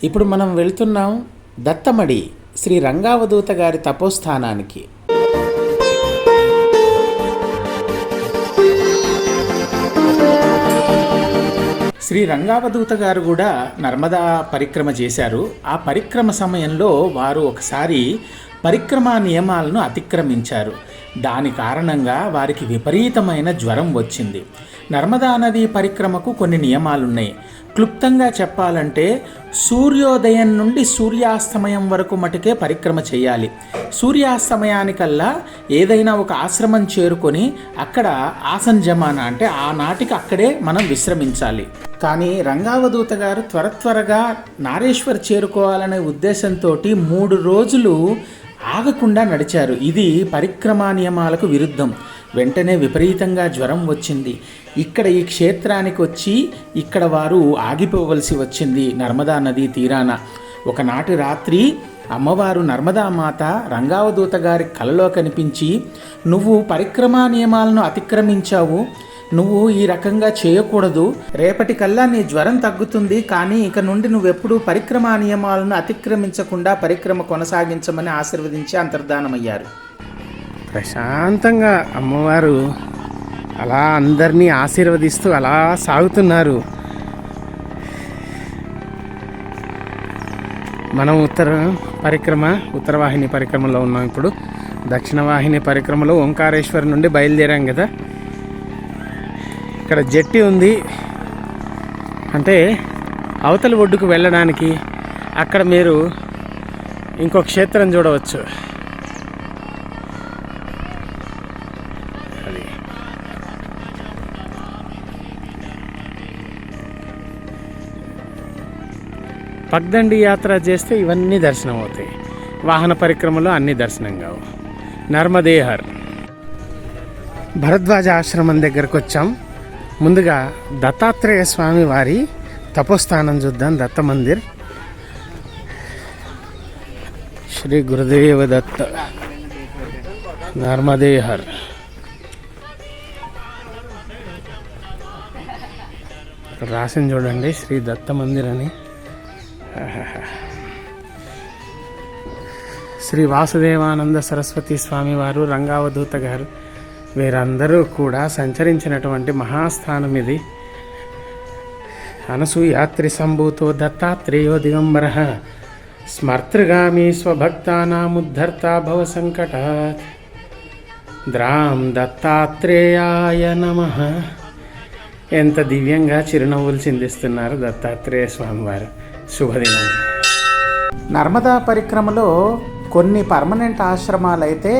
ఇప్పుడు మనం వెళ్తున్నాం దత్తమడి శ్రీ రంగావధూత గారి తపోస్థానానికి. శ్రీ రంగావధూత గారు కూడా నర్మదా పరిక్రమ చేశారు. ఆ పరిక్రమ సమయంలో వారు ఒకసారి పరిక్రమా నియమాలను అతిక్రమించారు. దాని కారణంగా వారికి విపరీతమైన జ్వరం వచ్చింది. నర్మదా నది పరిక్రమకు కొన్ని నియమాలున్నాయి. క్లుప్తంగా చెప్పాలంటే సూర్యోదయం నుండి సూర్యాస్తమయం వరకు మటుకే పరిక్రమ చేయాలి. సూర్యాస్తమయానికల్లా ఏదైనా ఒక ఆశ్రమం చేరుకొని అక్కడ ఆసంజమాన అంటే ఆనాటికి అక్కడే మనం విశ్రమించాలి. కానీ రంగావధూత గారు త్వరగా నారేశ్వర్ చేరుకోవాలనే ఉద్దేశంతో 3 రోజులు ఆగకుండా నడిచారు. ఇది పరిక్రమా నియమాలకు విరుద్ధం. వెంటనే విపరీతంగా జ్వరం వచ్చింది. ఇక్కడ ఈ క్షేత్రానికి వచ్చి ఇక్కడ వారు ఆగిపోవలసి వచ్చింది. నర్మదా నదీ తీరాన ఒకనాటి రాత్రి అమ్మవారు నర్మదామాత రంగావధూత గారి కలలో కనిపించి, నువ్వు పరిక్రమా నియమాలను అతిక్రమించావు, నువ్వు ఈ రకంగా చేయకూడదు, రేపటికల్లా నీ జ్వరం తగ్గుతుంది, కానీ ఇక నుండి నువ్వెప్పుడూ పరిక్రమా నియమాలను అతిక్రమించకుండా పరిక్రమ కొనసాగించమని ఆశీర్వదించి అంతర్ధానమయ్యారు. ప్రశాంతంగా అమ్మవారు అలా అందరినీ ఆశీర్వదిస్తూ అలా సాగుతున్నారు. మనం ఉత్తరవాహిని పరిక్రమలో ఉన్నాం. ఇప్పుడు దక్షిణవాహిని పరిక్రమలో ఓంకారేశ్వర్ నుండి బయలుదేరాం కదా. ఇక్కడ జట్టి ఉంది, అంటే అవతల ఒడ్డుకు వెళ్ళడానికి. అక్కడ మీరు ఇంకో క్షేత్రం చూడవచ్చు. అది పగ్దండి యాత్ర చేస్తే ఇవన్నీ దర్శనం అవుతాయి. వాహన పరిక్రమలో అన్ని దర్శనం కావు. నర్మదేహర్ భరద్వాజ ఆశ్రమం దగ్గరకు వచ్చాం. ముందుగా దత్తాత్రేయ స్వామి వారి తపోస్థానం చూద్దాం. దత్త మందిర్. శ్రీ గురుదేవ దత్త నర్మదేహర్. రాసింది చూడండి, శ్రీ దత్త మందిర్ అని. శ్రీ వాసుదేవానంద సరస్వతి స్వామి వారు, రంగావధూత గారు, వీరందరూ కూడా సంచరించినటువంటి మహాస్థానం ఇది. అనసూయాత్రి సంభూతో దత్తాత్రేయో దిగంబర స్మర్తృగామి స్వభక్తానాముద్ధర్త భవ సంకటాత్ ద్రాం దత్తాత్రేయాయ నమః. ఎంత దివ్యంగా చిరునవ్వులు చిందిస్తున్నారు దత్తాత్రేయ స్వామివారు. శుభదినం. నర్మదా పరిక్రమలో కొన్ని పర్మనెంట్ ఆశ్రమాలు అయితే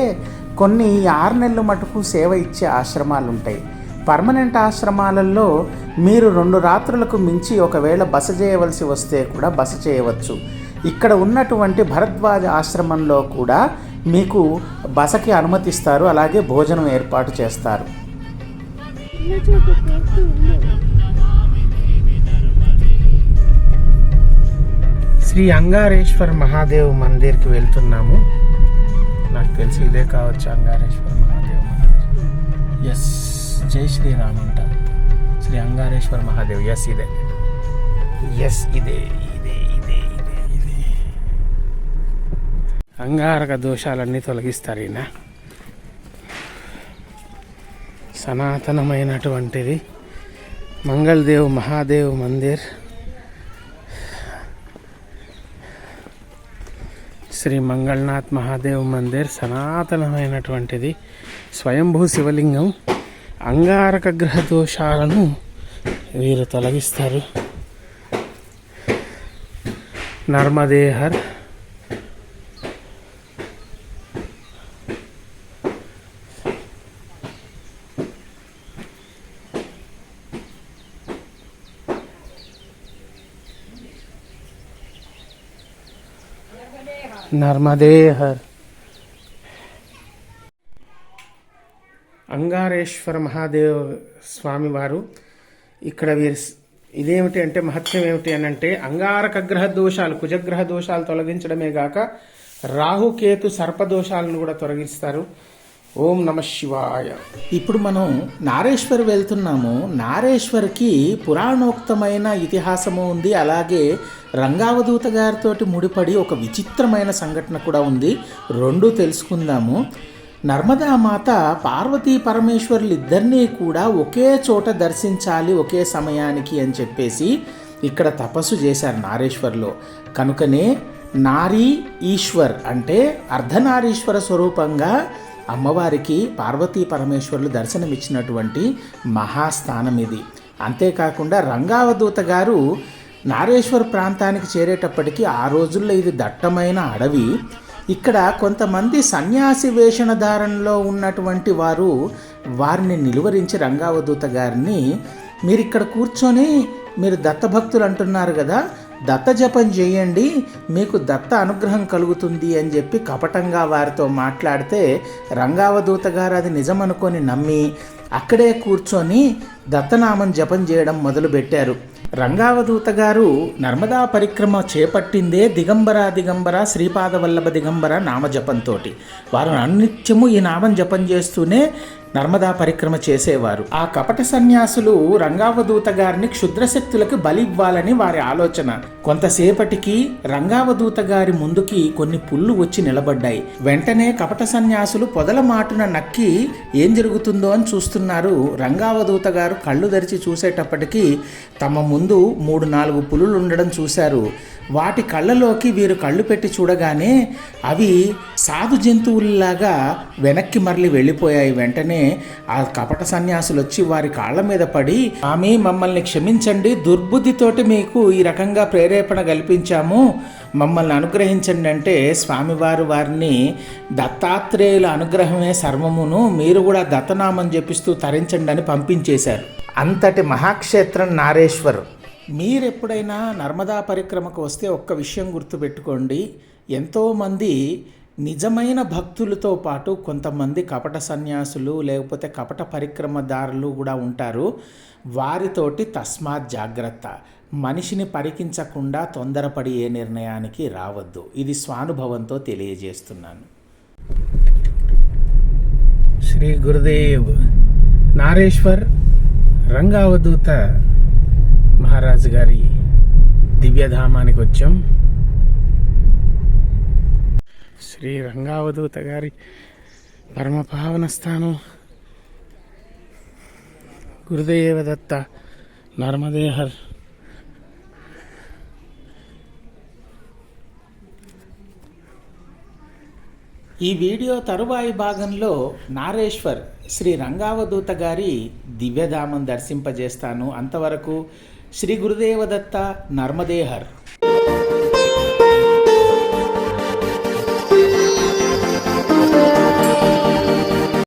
కొన్ని 6 నెలలు మటుకు సేవ ఇచ్చే ఆశ్రమాలు ఉంటాయి. పర్మనెంట్ ఆశ్రమాలలో మీరు 2 రాత్రులకు మించి ఒకవేళ బస చేయవలసి వస్తే కూడా బస చేయవచ్చు. ఇక్కడ ఉన్నటువంటి భరద్వాజ ఆశ్రమంలో కూడా మీకు బసకి అనుమతిస్తారు, అలాగే భోజనం ఏర్పాటు చేస్తారు. శ్రీ అంగారేశ్వర్ మహాదేవ్ మందిర్కి వెళ్తున్నాము. నాకు తెలిసి ఇదే కావచ్చు అంగారేశ్వర్ మహాదేవ్ మందిర్. ఎస్, జై శ్రీరామ్ అంట. శ్రీ అంగారేశ్వర్ మహాదేవ్. ఎస్ ఇదే, ఎస్ ఇదే ఇదే ఇదే ఇదే ఇదే. అంగారక దోషాలన్నీ తొలగిస్తారు ఈయన. సనాతనమైనటువంటిది మంగళదేవ్ మహాదేవ్ మందిర్. శ్రీ మంగళనాథ్ మహాదేవ్ మందిర్ సనాతనమైనటువంటిది. స్వయంభూ శివలింగం. అంగారక గ్రహ దోషాలను వీరు తొలగిస్తారు. నర్మదేహర్. నర్మదేహర్. అంగారేశ్వర మహాదేవ్ స్వామివారు ఇక్కడ వీరు ఇదేమిటి అంటే మహత్యం ఏమిటి అని అంటే అంగారక గ్రహ దోషాలు, కుజగ్రహ దోషాలు తొలగించడమే గాక రాహుకేతు సర్పదోషాలను కూడా తొలగిస్తారు. ఓం నమ శివాయ. ఇప్పుడు మనం నారేశ్వర్ వెళ్తున్నాము. నారేశ్వర్కి పురాణోక్తమైన ఇతిహాసము ఉంది. అలాగే రంగావధూత గారితో ముడిపడి ఒక విచిత్రమైన సంఘటన కూడా ఉంది. రెండు తెలుసుకుందాము. నర్మదా మాత పార్వతీ పరమేశ్వరులు ఇద్దరినీ కూడా ఒకే చోట దర్శించాలి ఒకే సమయానికి అని చెప్పేసి ఇక్కడ తపస్సు చేశారు నారేశ్వర్లో. కనుకనే నారీ ఈశ్వర్ అంటే అర్ధనారీశ్వర స్వరూపంగా అమ్మవారికి పార్వతీ పరమేశ్వరులు దర్శనమిచ్చినటువంటి మహాస్థానం ఇది. అంతేకాకుండా రంగావధూత గారు నారేశ్వర్ ప్రాంతానికి చేరేటప్పటికీ ఆ రోజుల్లో ఇది దట్టమైన అడవి. ఇక్కడ కొంతమంది సన్యాసి వేషధారణలో ఉన్నటువంటి వారిని నిలువరించి రంగావధూత గారిని, మీరు ఇక్కడ కూర్చొని మీరు దత్తభక్తులు అంటున్నారు కదా, దత్త జపం చేయండి, మీకు దత్త అనుగ్రహం కలుగుతుంది అని చెప్పి కపటంగా వారితో మాట్లాడితే రంగావధూత గారు అది నిజమనుకొని నమ్మి అక్కడే కూర్చొని దత్తనామం జపం చేయడం మొదలుపెట్టారు. రంగావధూత గారు నర్మదా పరిక్రమ చేపట్టిందే దిగంబర శ్రీపాదవల్లభ దిగంబర నామజపంతో. వారు అనిత్యము ఈ నామం జపం చేస్తూనే నర్మదా పరిక్రమ చేసేవారు. ఆ కపట సన్యాసులు రంగావధూత గారిని క్షుద్రశక్తులకు బలి ఇవ్వాలని వారి ఆలోచన. కొంతసేపటికి రంగావధూత గారి ముందుకి కొన్ని పుళ్ళు వచ్చి నిలబడ్డాయి. వెంటనే కపట సన్యాసులు పొదల మాటున నక్కి ఏం జరుగుతుందో అని చూస్తున్నారు. రంగావధూత గారు కళ్ళు తెరిచి చూసేటప్పటికీ తమ ముందు 3-4 పులులు ఉండడం చూశారు. వాటి కళ్ళలోకి వీరు కళ్ళు పెట్టి చూడగానే అవి సాధు జంతువుల్లాగా వెనక్కి మరలి వెళ్ళిపోయాయి. వెంటనే ఆ కపట సన్యాసులు వచ్చి వారి కాళ్ళ మీద పడి, స్వామి మమ్మల్ని క్షమించండి, దుర్బుద్ధితోటి మీకు ఈ రకంగా ప్రేరేపణ కల్పించాము, మమ్మల్ని అనుగ్రహించండి అంటే స్వామివారు వారిని దత్తాత్రేయుల అనుగ్రహమే సర్వమును, మీరు కూడా దత్తనామం జపిస్తూ తరించండి అని పంపించేశారు. అంతటి మహాక్షేత్రం నారేశ్వర్. మీరెప్పుడైనా నర్మదా పరిక్రమకు వస్తే ఒక్క విషయం గుర్తుపెట్టుకోండి, ఎంతోమంది నిజమైన భక్తులతో పాటు కొంతమంది కపట సన్యాసులు లేకపోతే కపట పరిక్రమదారులు కూడా ఉంటారు. వారితోటి తస్మాత్ జాగ్రత్త. మనిషిని పరికించకుండా తొందరపడి ఏ నిర్ణయానికి రావద్దు. ఇది స్వానుభవంతో తెలియజేస్తున్నాను. శ్రీ గురుదేవ్. నారేశ్వర్ రంగావధూత మహారాజు గారి దివ్యధామానికి వచ్చాం. శ్రీ రంగావధూత గారి పరమపావన స్థానం గురుదేవదత్త నర్మదేహర్. ఈ వీడియో తరువాయి భాగంలో నారేశ్వర్ శ్రీ రంగావధూత గారి దివ్యధామం దర్శింపజేస్తాను. అంతవరకు శ్రీ గురుదేవదత్త నర్మదేహర్.